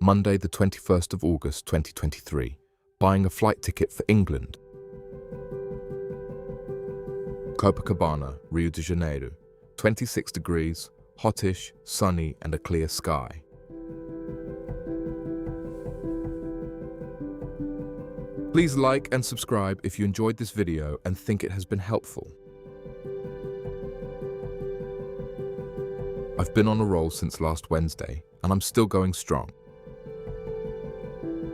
Monday the 21st of August 2023, buying a flight ticket for England. Copacabana, Rio de Janeiro, 26 degrees, hottish, sunny and a clear sky. Please like and subscribe if you enjoyed this video and think it has been helpful. I've been on a roll since last Wednesday and I'm still going strong.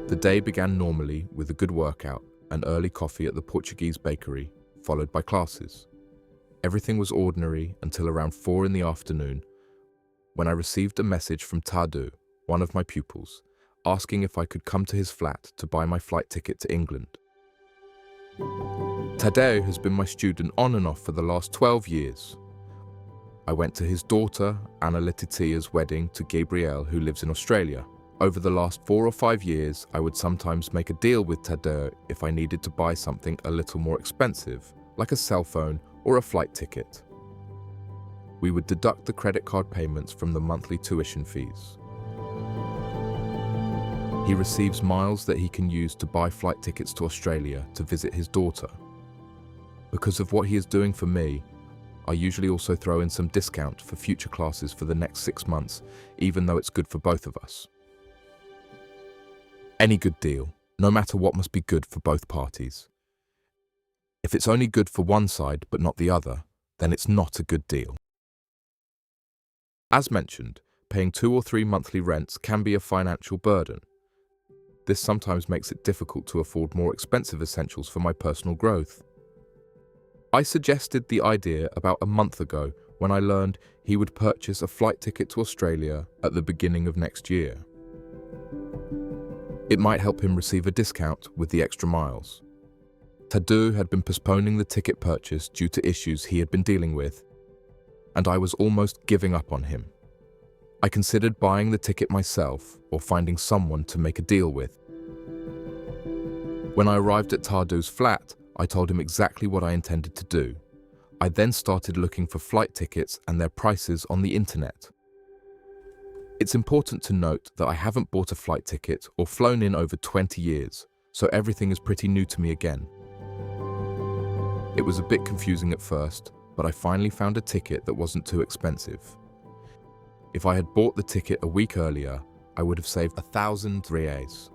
The day began normally with a good workout and early coffee at the Portuguese bakery, followed by classes. Everything was ordinary until around 4 in the afternoon when I received a message from Tadeu, one of my pupils, asking if I could come to his flat to buy my flight ticket to England. Tadeu has been my student on and off for the last 12 years. I went to his daughter, Anna Letitia's wedding to Gabriel, who lives in Australia. Over the last 4 or 5 years, I would sometimes make a deal with Tadeu if I needed to buy something a little more expensive, like a cell phone or a flight ticket. We would deduct the credit card payments from the monthly tuition fees. He receives miles that he can use to buy flight tickets to Australia to visit his daughter. Because of what he is doing for me, I usually also throw in some discount for future classes for the next 6 months, even though it's good for both of us. Any good deal, no matter what, must be good for both parties. If it's only good for one side but not the other, then it's not a good deal. As mentioned, paying 2 or 3 monthly rents can be a financial burden. This sometimes makes it difficult to afford more expensive essentials for my personal growth. I suggested the idea about a month ago when I learned he would purchase a flight ticket to Australia at the beginning of next year. It might help him receive a discount with the extra miles. Tadeu had been postponing the ticket purchase due to issues he had been dealing with, and I was almost giving up on him. I considered buying the ticket myself or finding someone to make a deal with. When I arrived at Tadeu's flat, I told him exactly what I intended to do. I then started looking for flight tickets and their prices on the internet. It's important to note that I haven't bought a flight ticket or flown in over 20 years, so everything is pretty new to me again. It was a bit confusing at first, but I finally found a ticket that wasn't too expensive. If I had bought the ticket a week earlier, I would have saved 1,000 reais.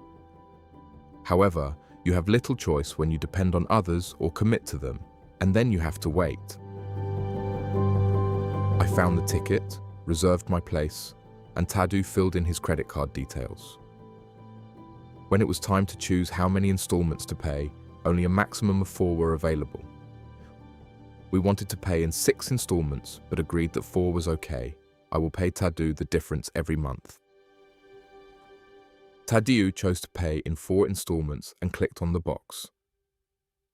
However, you have little choice when you depend on others or commit to them, and then you have to wait. I found the ticket, reserved my place, and Tadeu filled in his credit card details. When it was time to choose how many installments to pay, only a maximum of 4 were available. We wanted to pay in 6 installments, but agreed that 4 was okay. I will pay Tadeu the difference every month. Tadeu chose to pay in 4 installments and clicked on the box.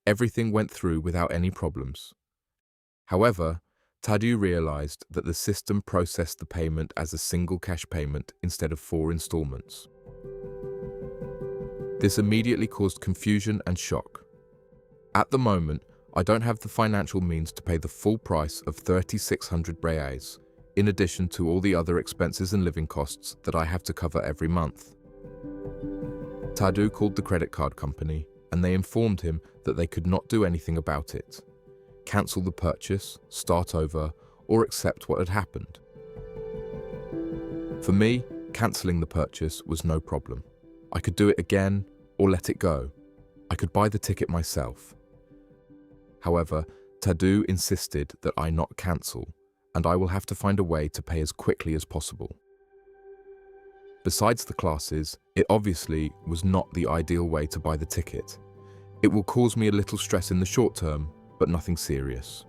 Everything went through without any problems. However, Tadeu realized that the system processed the payment as a single cash payment instead of 4 installments. This immediately caused confusion and shock. At the moment, I don't have the financial means to pay the full price of 3,600 reais, in addition to all the other expenses and living costs that I have to cover every month. Tadeu called the credit card company and they informed him that they could not do anything about it. Cancel the purchase, start over, or accept what had happened. For me, cancelling the purchase was no problem. I could do it again or let it go. I could buy the ticket myself. However, Tadeu insisted that I not cancel, and I will have to find a way to pay as quickly as possible. Besides the classes, it obviously was not the ideal way to buy the ticket. It will cause me a little stress in the short term, but nothing serious.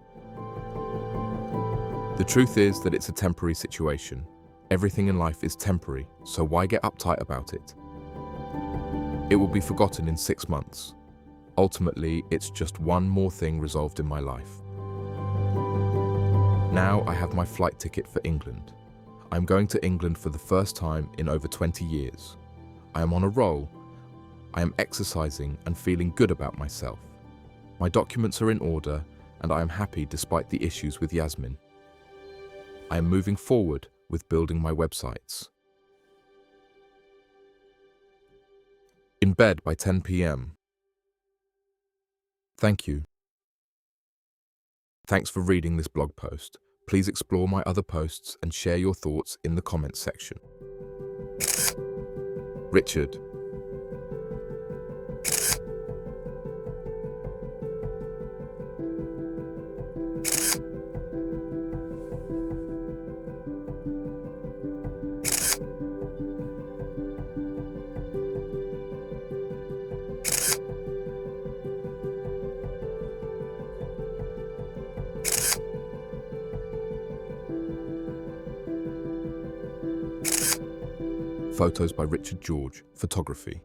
The truth is that it's a temporary situation. Everything in life is temporary, so why get uptight about it? It will be forgotten in 6 months. Ultimately, it's just one more thing resolved in my life. Now I have my flight ticket for England. I'm going to England for the first time in over 20 years. I am on a roll. I am exercising and feeling good about myself. My documents are in order and I am happy despite the issues with Yasmin. I am moving forward with building my websites. In bed by 10 p.m. Thank you. Thanks for reading this blog post. Please explore my other posts and share your thoughts in the comments section. Richard. Photos by Richard George, photography.